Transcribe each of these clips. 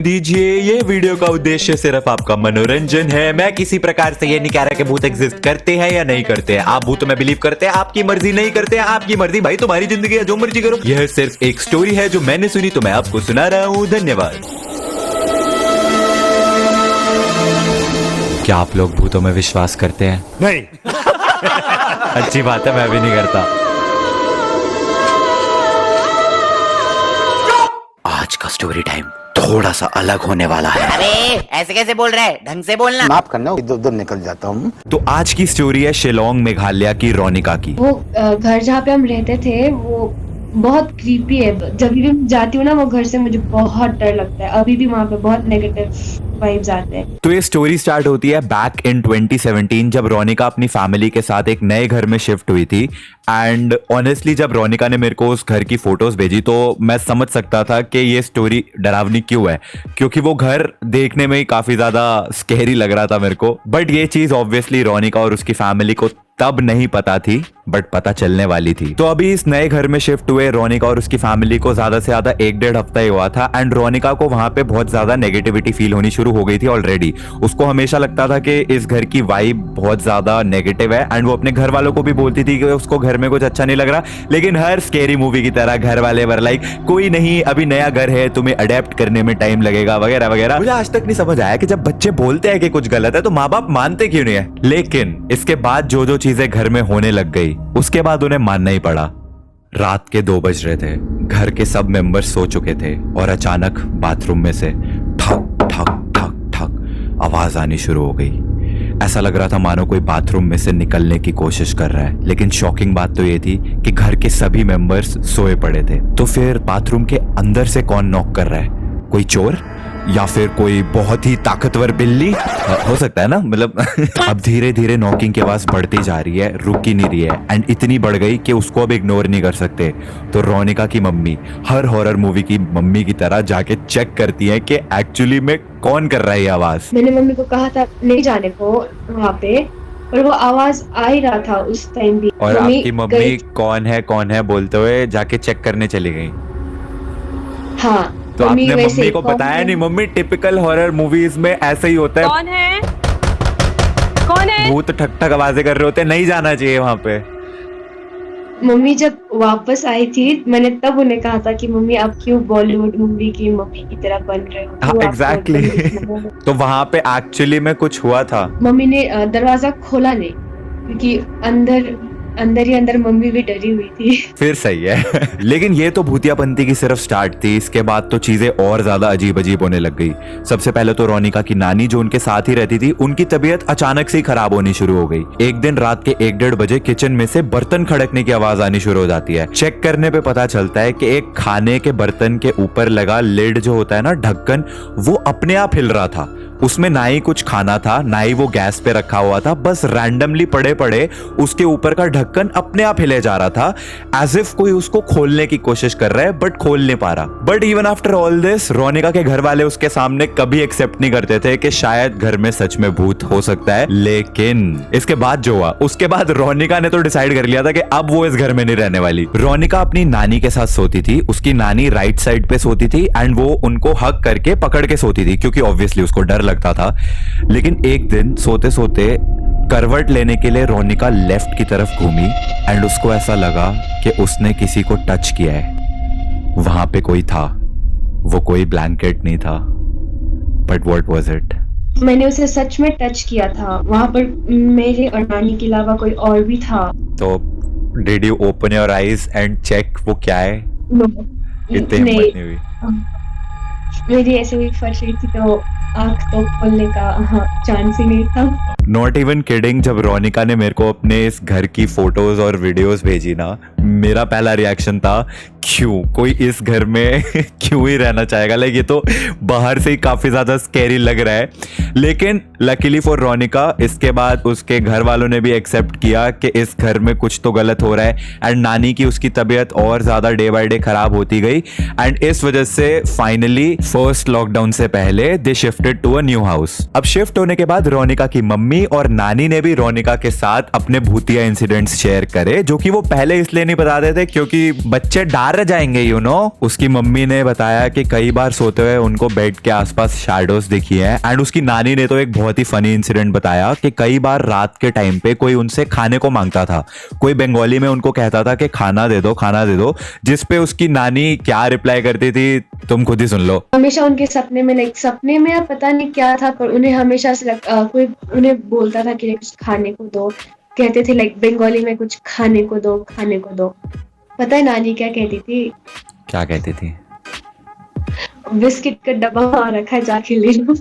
दीजिए, ये वीडियो का उद्देश्य सिर्फ आपका मनोरंजन है। मैं किसी प्रकार से ये नहीं कह रहा कि भूत एग्जिस्ट करते हैं या नहीं करते हैं। आप भूत में बिलीव करते हैं, आपकी मर्जी, नहीं करते हैं आपकी मर्जी, भाई तुम्हारी जिंदगी है, जो मर्जी करो। यह सिर्फ एक स्टोरी है जो मैंने सुनी तो मैं आपको सुना रहा हूँ। धन्यवाद। क्या आप लोग भूतों में विश्वास करते हैं? नहीं। अच्छी बात है, मैं भी नहीं करता। आज का स्टोरी टाइम थोड़ा सा अलग होने वाला है। अरे ऐसे कैसे बोल रहा है, ढंग से बोलना। माफ करना, इधर उधर निकल जाता हूँ। तो आज की स्टोरी है शिलोंग मेघालय की रोनिका की। वो घर जहाँ पे हम रहते थे वो बहुत क्रीपी है। जब भी मैं जाती हूँ ना वो घर से, मुझे बहुत डर लगता है। अभी भी वहाँ पे बहुत नेगेटिव वाइब्स आते हैं। तो ये स्टोरी स्टार्ट होती है बैक इन 2017 जब रोनिका अपनी फैमिली के साथ एक नए घर में शिफ्ट हुई थी। एंड ऑनेस्टली जब रोनिका ने मेरे को उस घर की फोटोज भेजी तो मैं समझ सकता था कि ये स्टोरी डरावनी क्यों है, क्योंकि वो घर देखने में ही काफी ज्यादा स्कैरी लग रहा था मेरे को। बट ये चीज ऑब्वियसली रोनिका और उसकी फैमिली को तब नहीं पता थी, बट पता चलने वाली थी। तो अभी इस नए घर में शिफ्ट हुए रोनिका और उसकी फैमिली को ज्यादा से ज्यादा 1-1.5 हफ्ता ही हुआ था। एंड रोनिका को वहां पे बहुत ज्यादा नेगेटिविटी फील होनी शुरू हो गई थी ऑलरेडी। उसको हमेशा लगता था कि इस घर की वाइब बहुत ज्यादा नेगेटिव है। एंड वो अपने घर वालों को भी बोलती थी कि उसको घर में कुछ अच्छा नहीं लग रहा। लेकिन हर स्केरी मूवी की तरह घर वाले वर लाइक कोई नहीं, अभी नया घर है, तुम्हें अडेप्ट करने में टाइम लगेगा वगैरह वगैरह। मुझे आज तक नहीं समझ आया कि जब बच्चे बोलते हैं कि कुछ गलत है तो माँ बाप मानते क्यों नहीं है। लेकिन इसके बाद जो जो चीजें घर में होने लग गई उसके बाद उन्हें मानना ही पड़ा। रात के 2 बज रहे थे, घर के सब मेंबर्स सो चुके थे और अचानक बाथरूम में से ठक ठक ठक ठक आवाज आनी शुरू हो गई। ऐसा लग रहा था मानो कोई बाथरूम में से निकलने की कोशिश कर रहा है। लेकिन शॉकिंग बात तो ये थी कि घर के सभी मेंबर्स सोए पड़े थे। तो फिर बाथरूम के अंदर से कौन नॉक कर रहा है? कोई चोर या फिर कोई बहुत ही ताकतवर बिल्ली? हो सकता है ना, मतलब अब धीरे धीरे नॉकिंग की आवाज बढ़ती जा रही है, रुक ही नहीं रही है। एंड इतनी बढ़ गई कि उसको अब इग्नोर नहीं कर सकते। तो रोनिका की मम्मी हर हॉरर मूवी की मम्मी की तरह जाके चेक करती है कि एक्चुअली में कौन कर रहा है ये आवाज। मैंने मम्मी को कहा था नहीं जाने को वहाँ पे, पर वो आवाज आ ही रहा था उस टाइम भी। और आपकी मम्मी कौन है बोलते हुए जाके चेक करने चली गई। हाँ, तो आपने मम्मी को बताया नहीं? मम्मी टिपिकल हॉरर मूवीज में ऐसे ही होता है। कौन है? कौन है? भूत ठक ठक आवाजें कर रहे होते हैं, नहीं जाना चाहिए वहां पे। मम्मी जब वापस आई थी मैंने तब उन्हें कहा था कि मम्मी आप क्यों बॉलीवुड मूवी की मम्मी की तरह बन रहे हो। हाँ, एग्जैक्टली। तो वहां पे एक्चुअली में कुछ हुआ था। मम्मी ने दरवाजा खोला नहीं क्योंकि अंदर ही अंदर मम्मी भी डरी हुई थी। फिर सही है। लेकिन ये तो भूतियापंती की सिर्फ स्टार्ट थी। इसके बाद तो चीजें और ज्यादा अजीब अजीब होने लग गई। सबसे पहले तो रोनिका की नानी जो उनके साथ ही रहती थी, उनकी तबीयत अचानक से ही खराब होनी शुरू हो गई। एक दिन रात के 1-1.5 बजे किचन में से बर्तन खड़कने की आवाज आनी शुरू हो जाती है। चेक करने पे पता चलता है कि एक खाने के बर्तन के ऊपर लगा लिड जो होता है ना, ढक्कन, वो अपने आप हिल रहा था। उसमें ना ही कुछ खाना था ना ही वो गैस पे रखा हुआ था, बस रैंडमली पड़े पड़े उसके ऊपर का ढक्कन अपने आप हिले जा रहा था, एज इफ कोई उसको खोलने की कोशिश कर रहा है बट खोल नहीं पा रहा। But even after all this Ronika के घर वाले उसके सामने कभी एक्सेप्ट नहीं करते थे कि शायद घर में सच में भूत हो सकता है। लेकिन इसके बाद जो हुआ, उसके बाद रोनिका ने तो डिसाइड कर लिया था कि अब वो इस घर में नहीं रहने वाली। रोनिका अपनी नानी के साथ सोती थी। उसकी नानी राइट साइड पे सोती थी एंड वो उनको हक करके पकड़ के सोती थी क्योंकि ऑब्वियसली उसको डर लगता था। लेकिन एक दिन सोते सोते करवट लेने के लिए रोनिका लेफ्ट की तरफ घूमी एंड उसको ऐसा लगा कि उसने किसी को टच किया है। वहां पे कोई था, वो कोई ब्लैंकेट नहीं था, बट व्हाट वाज इट? मैंने उसे सच में टच किया था। वहां पर मेरे और नानी के अलावा कोई और भी था। तो did you open your eyes and check वो क्या है? इतनी हिम्मत नहीं हुई? मेरी ऐसे हुई फर्स्ट एड थी तो आंख तो खोलने का चांस ही नहीं था। नॉट इवन किडिंग, जब रोनिका ने मेरे को अपने इस घर की फोटोज और वीडियोस भेजी ना, मेरा पहला रिएक्शन था क्यों कोई इस घर में क्यों ही रहना चाहेगा। लाइक ये तो बाहर से ही काफी ज्यादा स्कैरी लग रहा है। लेकिन लकीली फॉर रोनिका इसके बाद उसके घर वालों ने भी एक्सेप्ट किया कि इस घर में कुछ तो गलत हो रहा है। एंड नानी की उसकी तबीयत और ज्यादा डे बाय डे खराब होती गई। एंड इस वजह से फाइनली फर्स्ट लॉकडाउन से पहले they shifted to a new house. अब शिफ्ट होने के बाद रोनिका की मम्मी नानी और नानी ने भी रोनिका के साथ अपने भूतिया इंसिडेंट्स शेयर करे, जो कि वो पहले इसलिए नहीं बताते थे क्योंकि बच्चे डर जाएंगे उसकी मम्मी ने बताया कि कई बार सोते हुए उनको बेड के आसपास शैडोज दिखी है। एंड उसकी नानी ने तो एक बहुत ही फनी इंसिडेंट बताया कि कई बार रात के टाइम पे कोई उनसे खाने को मांगता था, कोई बंगाली में उनको कहता था कि खाना दे दो, खाना दे दो, जिस पे उसकी नानी क्या रिप्लाई करती थी तुम खुद ही सुन लो। हमेशा उनके सपने में सपने में अब पता नहीं क्या था, पर उन्हें हमेशा से कोई उन्हें बोलता था कि कुछ खाने को दो, कहते थे बंगाली में कुछ खाने को दो, खाने को दो। पता है नानी क्या कहती थी? क्या कहती थी? बिस्किट का डब्बा वहां रखा है, जाके ले लो।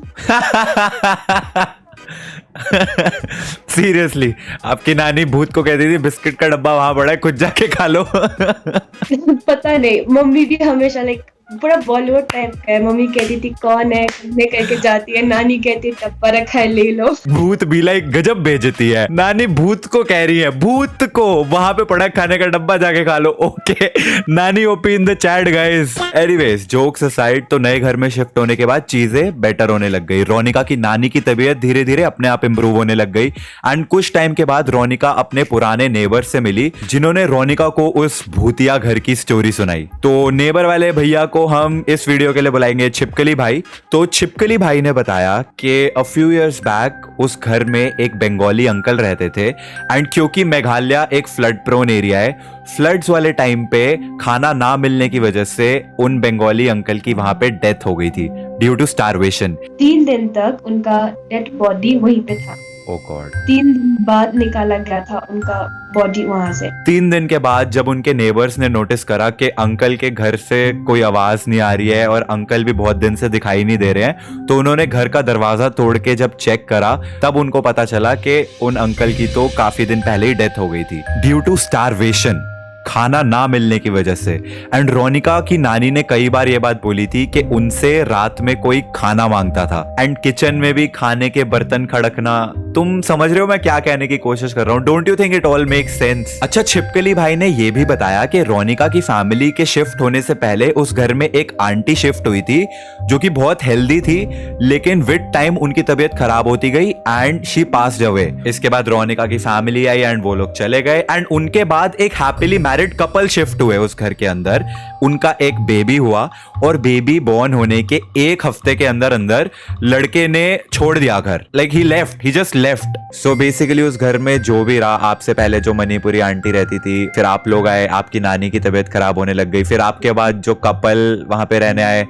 सीरियसली आपकी नानी भूत को कहती थी बिस्किट का डब्बा वहां पड़ा है, खुद जाके खा लो। पता नहीं, मम्मी भी हमेशा पूरा बॉलीवुड टाइप का है। मम्मी कहती थी कौन है, घूमने करके जाती है, नानी कहती डब्बा रखा है ले लो। भूत भी गजब बेइज्जती है। नानी भूत को कह रही है, भूत को वहां पे पड़ा खाने का डब्बा जाके खा लो। ओके नानी OP in the chat guys. Anyways jokes aside, तो नए घर में शिफ्ट होने के बाद चीजें बेटर होने लग गई। रोनिका की नानी की तबीयत धीरे धीरे अपने आप इंप्रूव होने लग गई। एंड कुछ टाइम के बाद रोनिका अपने पुराने नेबर से मिली, जिन्होंने रोनिका को उस भूतिया घर की स्टोरी सुनाई। तो नेबर वाले भैया को हम इस वीडियो के लिए बुलाएंगे छिपकली भाई। तो छिपकली भाई ने बताया कि अ फ्यू इयर्स बैक उस घर में एक बंगाली अंकल रहते थे। एंड क्योंकि मेघालय एक फ्लड प्रोन एरिया है, फ्लड्स वाले टाइम पे खाना ना मिलने की वजह से उन बंगाली अंकल की वहां पे डेथ हो गई थी ड्यू टू स्टारवेशन। 3 दिन तक उनका डेड बॉडी वहीं पे था। Oh God. 3 दिन बाद निकाला गया था उनका बॉडी वहां से। 3 दिन के बाद जब उनके नेबर्स ने नोटिस करा कि अंकल के घर से कोई आवाज नहीं आ रही है और अंकल भी बहुत दिन से दिखाई नहीं दे रहे हैं, तो उन्होंने घर का दरवाजा तोड़ के जब चेक करा, तब उनको पता चला कि उन अंकल की तो काफी दिन पहले ही डेथ हो गई थी ड्यू टू स्टारवेशन, खाना ना मिलने की वजह से। एंड रोनिका की नानी ने कई बार ये बात बोली थी कि उनसे रात में कोई खाना मांगता था। एंड किचन में भी खाने के बर्तन खड़कना। तुम समझ रहे हो मैं क्या कहने की कोशिश कर रहा हूँ? Don't you think it all make sense? अच्छा छिपकली भाई ने ये भी बताया कि रोनिका की फैमिली के शिफ्ट होने से पहले उस घर में एक आंटी शिफ्ट हुई थी, जो कि बहुत हेल्दी थी, लेकिन विद टाइम उनकी तबीयत खराब होती गई एंड शी पास्ड अवे। इसके बाद रोनिका की फैमिली आई एंड वो लोग चले गए। एंड उनके बाद एक हैप्पीली मैरिड कपल शिफ्ट हुए उस घर के अंदर। उनका एक बेबी हुआ और बेबी बॉर्न होने के 1 हफ्ते के अंदर अंदर लड़के ने छोड़ दिया घर। ही लेफ्ट, ही जस्ट लेफ्ट। सो बेसिकली उस घर में जो भी रहा, आपसे पहले जो मणिपुरी आंटी रहती थी, फिर आप लोग आए, आपकी नानी की तबीयत खराब होने लग गई, फिर आपके बाद जो कपल वहां पे रहने आए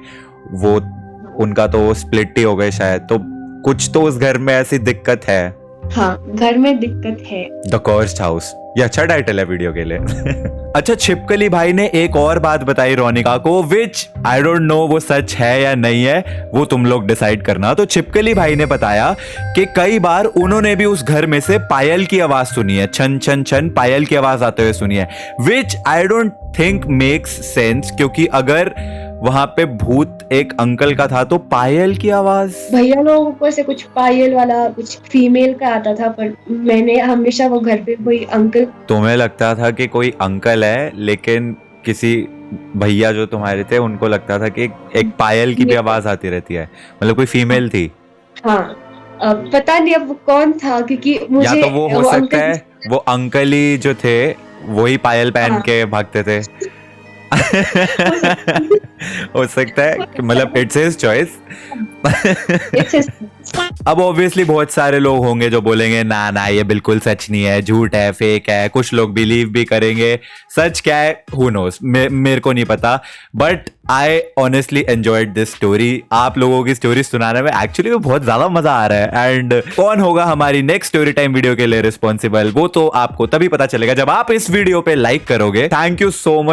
वो उनका तो स्प्लिट ही हो गए शायद। तो कुछ तो उस घर में ऐसी दिक्कत है। हाँ, घर में दिक्कत है। द कर्स्ड हाउस, ये अच्छा टाइटल है वीडियो के लिए। अच्छा छिपकली भाई ने एक और बात बताई रोनिका को, विच आई डोंट नो वो सच है या नहीं है, वो तुम लोग डिसाइड करना। तो छिपकली भाई ने बताया कि कई बार उन्होंने भी उस घर में से पायल की आवाज सुनी है, छन छन छन पायल की आवाज आते हुए सुनी है, which I don't think makes sense, क्योंकि अगर वहां पे भूत एक अंकल का था तो पायल की आवाज। भैया लोगों को से कुछ पायल वाला कुछ फीमेल का आता था, पर मैंने हमेशा वो घर पे कोई अंकल। तुम्हें लगता था कि कोई अंकल है, लेकिन किसी भैया जो तुम्हारे थे उनको लगता था कि एक पायल की भी आवाज आती रहती है, मतलब कोई फीमेल थी। हाँ, पता नहीं अब वो कौन था, क्योंकि मुझे या तो वो हो सकता है वो अंकल ही जो थे वही पायल पहन के भागते थे। हो सकता है, मतलब इट्स हिज चॉइस। अब ऑब्वियसली बहुत सारे लोग होंगे जो बोलेंगे ना ना ये बिल्कुल सच नहीं है, झूठ है, फेक है। कुछ लोग बिलीव भी करेंगे। सच क्या है हु नोस, मेरे को नहीं पता। But I honestly enjoyed this story. आप लोगों की स्टोरी सुनाने में एक्चुअली बहुत ज्यादा मजा आ रहा है। एंड कौन होगा हमारी नेक्स्ट स्टोरी टाइम वीडियो के लिए रिस्पॉन्सिबल, वो तो आपको तभी पता चलेगा जब आप इस वीडियो पे लाइक करोगे। Thank you so much.